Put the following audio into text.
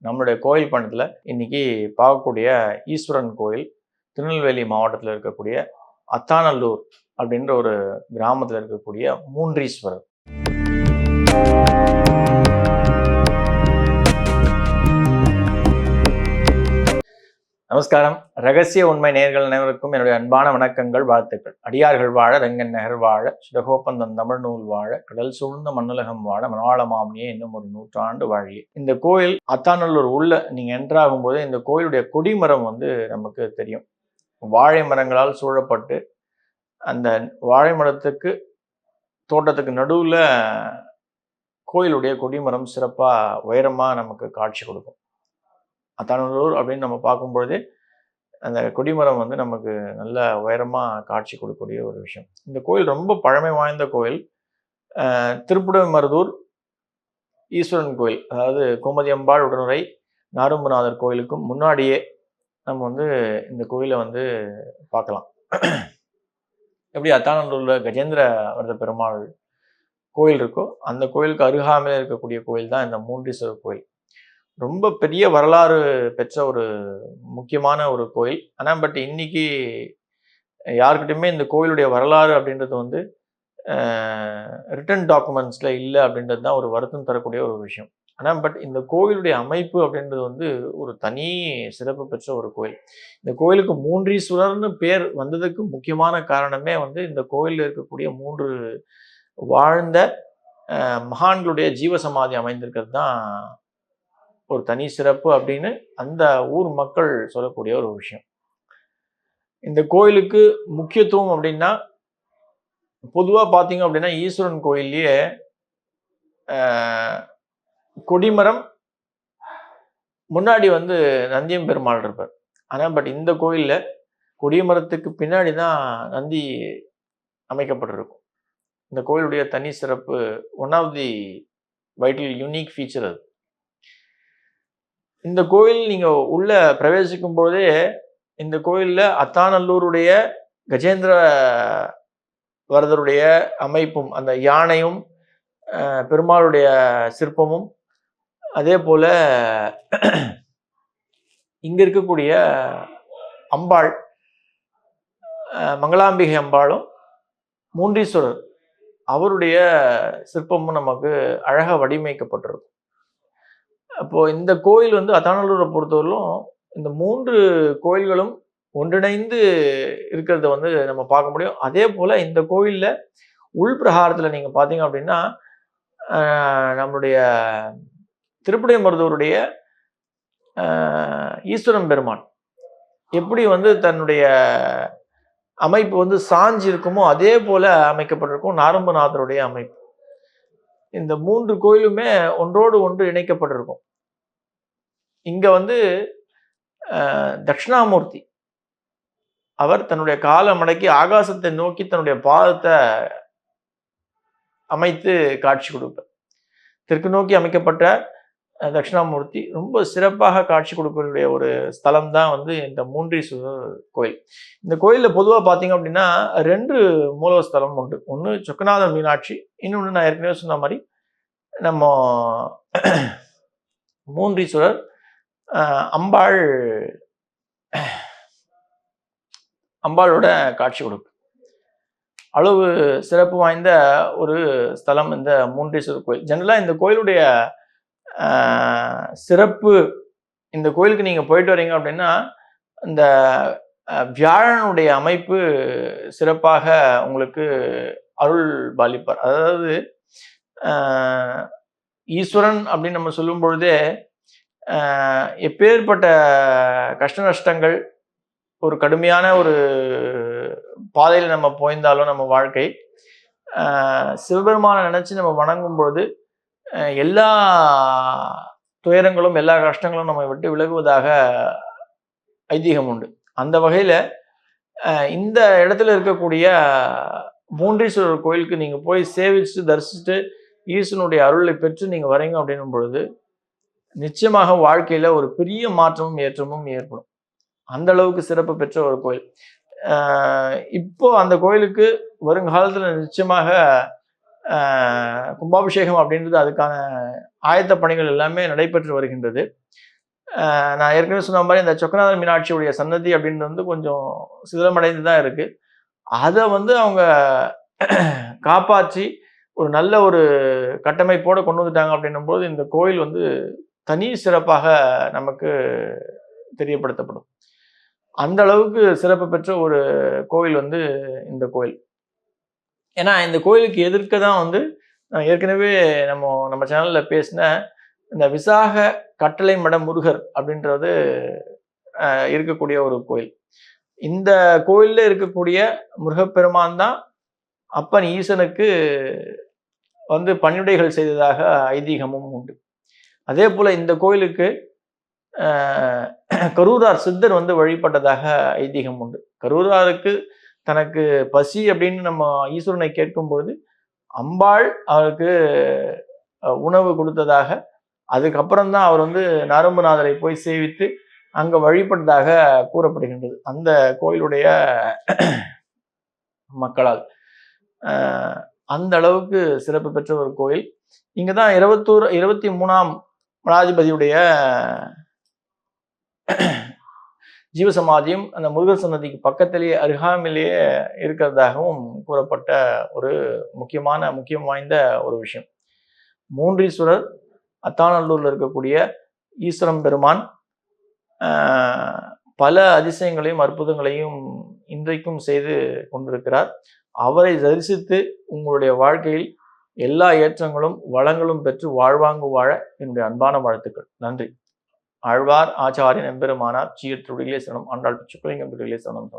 நம்மளுடைய கோயில் பயணத்தில் இன்னைக்கு பார்க்கக்கூடிய ஈஸ்வரன் கோயில் திருநெல்வேலி மாவட்டத்தில் இருக்கக்கூடிய அத்தானல்லூர் அப்படின்ற ஒரு கிராமத்தில் இருக்கக்கூடிய மூன்றீஸ்வரர். நமஸ்காரம். ரகசிய உண்மை நேயர்கள் அனைவருக்கும் என்னுடைய அன்பான வணக்கங்கள், வாழ்த்துக்கள். அடியார்கள் வாழ, ரங்கன் நகர் வாழ, சுடகோப்பந்தன் தமிழ் நூல் வாழ, கடல் சூழ்ந்த மண்ணுலகம் வாழ, மனவாள மாமனியே இன்னும் ஒரு 100 வாழியே. இந்த கோயில் அத்தானல்லூர் உள்ள நீங்க என்ட்ராகும் போது இந்த கோயிலுடைய கொடிமரம் நமக்கு தெரியும். வாழை மரங்களால் சூழப்பட்டு அந்த வாழை மரத்துக்கு தோட்டத்துக்கு நடுவுல கோயிலுடைய கொடிமரம் சிறப்பா உயரமா நமக்கு காட்சி கொடுக்கும். அத்தானல்லூர் அப்படின்னு நம்ம பார்க்கும்பொழுதே அந்த கொடிமரம் நமக்கு நல்ல உயரமாக காட்சி கொடுக்கக்கூடிய ஒரு விஷயம். இந்த கோயில் ரொம்ப பழமை வாய்ந்த கோயில். திருப்புடமருதூர் ஈஸ்வரன் கோயில், அதாவது கோமதி அம்பாள் உடனுரை நாரும்புநாதர் கோயிலுக்கும் முன்னாடியே நம்ம இந்த கோயிலை பார்க்கலாம். எப்படி அத்தானல்லூரில் கஜேந்திர வரத பெருமாள் கோயில் இருக்கோ அந்த கோயிலுக்கு அருகாமையில் இருக்கக்கூடிய கோயில் தான் இந்த மூன்றீஸ்வரர் கோயில். ரொம்ப பெரிய வரலாறு பெற்ற ஒரு முக்கியமான ஒரு கோயில். ஆனால் பட் இன்னைக்கு யாருக்கிட்டையுமே இந்த கோயிலுடைய வரலாறு அப்படின்றது ரிட்டன் டாக்குமெண்ட்ஸில் இல்லை அப்படின்றது தான் ஒரு வருத்தம் தரக்கூடிய ஒரு விஷயம். ஆனால் பட் இந்த கோயிலுடைய அமைப்பு அப்படின்றது ஒரு தனி சிறப்பு பெற்ற ஒரு கோயில். இந்த கோயிலுக்கு மூன்றீஸ்வரர்னு பேர் வந்ததுக்கு முக்கியமான காரணமே இந்த கோயிலில் இருக்கக்கூடிய 3 வாழ்ந்த மகான்களுடைய ஜீவசமாதி அமைந்திருக்கிறது தான் ஒரு தனி சிறப்பு அப்படின்னு அந்த ஊர் மக்கள் சொல்லக்கூடிய ஒரு விஷயம். இந்த கோயிலுக்கு முக்கியத்துவம் அப்படின்னா, பொதுவாக பார்த்தீங்க அப்படின்னா ஈஸ்வரன் கோயில்லையே கொடிமரம் முன்னாடி நந்தியம் பெருமாள் இருப்பார். ஆனால் பட் இந்த கோயிலில் கொடிமரத்துக்கு பின்னாடி தான் நந்தி அமைக்கப்பட்டிருக்கும். இந்த கோயிலுடைய தனி சிறப்பு, one of the vital unique feature அது. இந்த கோயில் நீங்க உள்ள பிரவேசிக்கும் போதே இந்த கோயில்ல அத்தானல்லூருடைய கஜேந்திர வரதருடைய அமைப்பும், அந்த யானையும் பெருமாளுடைய சிற்பமும், அதே போல இங்க இருக்கக்கூடிய அம்பாள் மங்களாம்பிகை அம்பாளும் மூன்றீஸ்வரர் அவருடைய சிற்பமும் நமக்கு அழகா வடிவமைக்கப்பட்டிருக்கும். அப்போ இந்த கோயில் அத்தானல்லூரை பொறுத்தவரையிலும் இந்த 3 கோயில்களும் ஒன்றிணைந்து இருக்கிறத நம்ம பார்க்க முடியும். அதே போல இந்த கோயில்ல உள்பிரகாரத்தில் நீங்க பார்த்தீங்க அப்படின்னா நம்மளுடைய திருப்புடைமருதூருடைய ஈஸ்வரன் பெருமான் எப்படி தன்னுடைய அமைப்பு சாஞ்சி இருக்குமோ அதே போல அமைக்கப்பட்டிருக்கும் நாரும்பநாதருடைய அமைப்பு. இந்த 3 கோயிலுமே ஒன்றோடு ஒன்று இணைக்கப்பட்டிருக்கும். இங்க தட்சிணாமூர்த்தி அவர் தன்னுடைய காலை மடக்கி ஆகாசத்தை நோக்கி தன்னுடைய பாதத்தை அமைத்து காட்சி கொடுப்பார். தெற்கு நோக்கி அமைக்கப்பட்ட தட்சிணாமூர்த்தி ரொம்ப சிறப்பாக காட்சி கொடுக்கக்கூடிய ஒரு ஸ்தலம் தான் இந்த மூன்றீஸ்வரர் கோயில். இந்த கோயிலில் பொதுவாக பார்த்தீங்க அப்படின்னா 2 மூலஸ்தலம் உண்டு. ஒன்று சொக்கநாதர் மீனாட்சி, இன்னொன்று நான் ஏற்கனவே சொன்ன மாதிரி நம்ம மூன்றீஸ்வரர் அம்பாளோட காட்சி கொடுப்பு. அளவு சிறப்பு வாய்ந்த ஒரு ஸ்தலம் இந்த மூன்றீஸ்வரர் கோயில். ஜெனரலாக இந்த கோயிலுடைய சிறப்பு, இந்த கோயிலுக்கு நீங்கள் போயிட்டு வரீங்க அப்படின்னா இந்த வியாழனுடைய அமைப்பு சிறப்பாக உங்களுக்கு அருள் பாலிப்பார். அதாவது ஈஸ்வரன் அப்படின்னு நம்ம சொல்லும் பொழுதே எப்பேற்பட்ட கஷ்ட நஷ்டங்கள், ஒரு கடுமையான ஒரு பாதையில் நம்ம போய்ந்தாலும் நம்ம வாழ்க்கை சிவபெருமானை நினைச்சு நம்ம வணங்கும் பொழுது எல்லா துயரங்களும் எல்லா கஷ்டங்களும் நம்ம விட்டு விலகுவதாக ஐதீகம் உண்டு. அந்த வகையில இந்த இடத்துல இருக்கக்கூடிய மூன்றீஸ்வரர் கோயிலுக்கு நீங்க போய் சேவிச்சு தரிசிச்சுட்டு ஈஸ்வரனுடைய அருளை பெற்று நீங்க வரீங்க அப்படின்னும் பொழுது நிச்சயமாக வாழ்க்கையில ஒரு பெரிய மாற்றமும் ஏற்றமும் ஏற்படும். அந்த அளவுக்கு சிறப்பு பெற்ற ஒரு கோயில். இப்போ அந்த கோயிலுக்கு வருங்காலத்துல நிச்சயமாக கும்பாபிஷேகம் அப்படின்றது அதுக்கான ஆயத்த பணிகள் எல்லாமே நடைபெற்று வருகின்றது. நான் ஏற்கனவே சொன்ன மாதிரி இந்த சொக்கநாதர் மீனாட்சியுடைய சன்னதி அப்படின்றது வந்து கொஞ்சம் சிதிலமடைந்து தான் இருக்கு. அதை வந்து அவங்க காப்பாற்றி ஒரு நல்ல ஒரு கட்டமைப்போடு கொண்டு வந்துட்டாங்க அப்படின்னும் போது இந்த கோயில் வந்து தனி சிறப்பாக நமக்கு தெரியப்படுத்தப்படும். அந்த அளவுக்கு சிறப்பு பெற்ற ஒரு கோவில் வந்து இந்த கோயில். ஏன்னா இந்த கோயிலுக்கு எதிர்க்க தான் வந்து ஏற்கனவே நம்ம சேனல்ல பேசின இந்த விசாக கட்டளை மட முருகர் அப்படின்றது இருக்கக்கூடிய ஒரு கோயில். இந்த கோயில்ல இருக்கக்கூடிய முருகப்பெருமான் தான் அப்பன் ஈசனுக்கு வந்து பணிவிடைகள் செய்ததாக ஐதீகமும் உண்டு. அதே போல இந்த கோயிலுக்கு கரூரார் சித்தர் வந்து வழிபட்டதாக ஐதீகம் உண்டு. கரூராருக்கு தனக்கு பசி அப்படின்னு நம்ம ஈஸ்வரனை கேட்கும்போது அம்பாள் அவருக்கு உணவு கொடுத்ததாக, அதுக்கப்புறம் தான் அவர் வந்து நரம்புநாதரை போய் சேவித்து அங்க வழிபட்டதாக கூறப்படுகின்றது அந்த கோயிலுடைய மக்களால். அந்த அளவுக்கு சிறப்பு பெற்ற ஒரு கோயில். இங்கதான் 23ஆம் மடாதிபதியுடைய ஜீவசமாதியும் அந்த முருகர் சன்னதிக்கு பக்கத்திலேயே அருகாமையிலேயே இருக்கிறதாகவும் கூறப்பட்ட ஒரு முக்கியம் வாய்ந்த ஒரு விஷயம். மூன்றீஸ்வரர் அத்தானல்லூர்ல இருக்கக்கூடிய ஈஸ்வரம் பெருமான் பல அதிசயங்களையும் அற்புதங்களையும் இன்றைக்கும் செய்து கொண்டிருக்கிறார். அவரை தரிசித்து உங்களுடைய வாழ்க்கையில் எல்லா ஏற்றங்களும் வளங்களும் பெற்று வாழ்வாங்கு வாழ என்னுடைய அன்பான வாழ்த்துக்கள். நன்றி. ஆழ்வார் ஆச்சாரியன் எம்பெருமானார் சீர் திருடிகளே சரணம். ஆண்டாள் பிச்சுக்குலிங்கம் திருடிகளே சரணம்.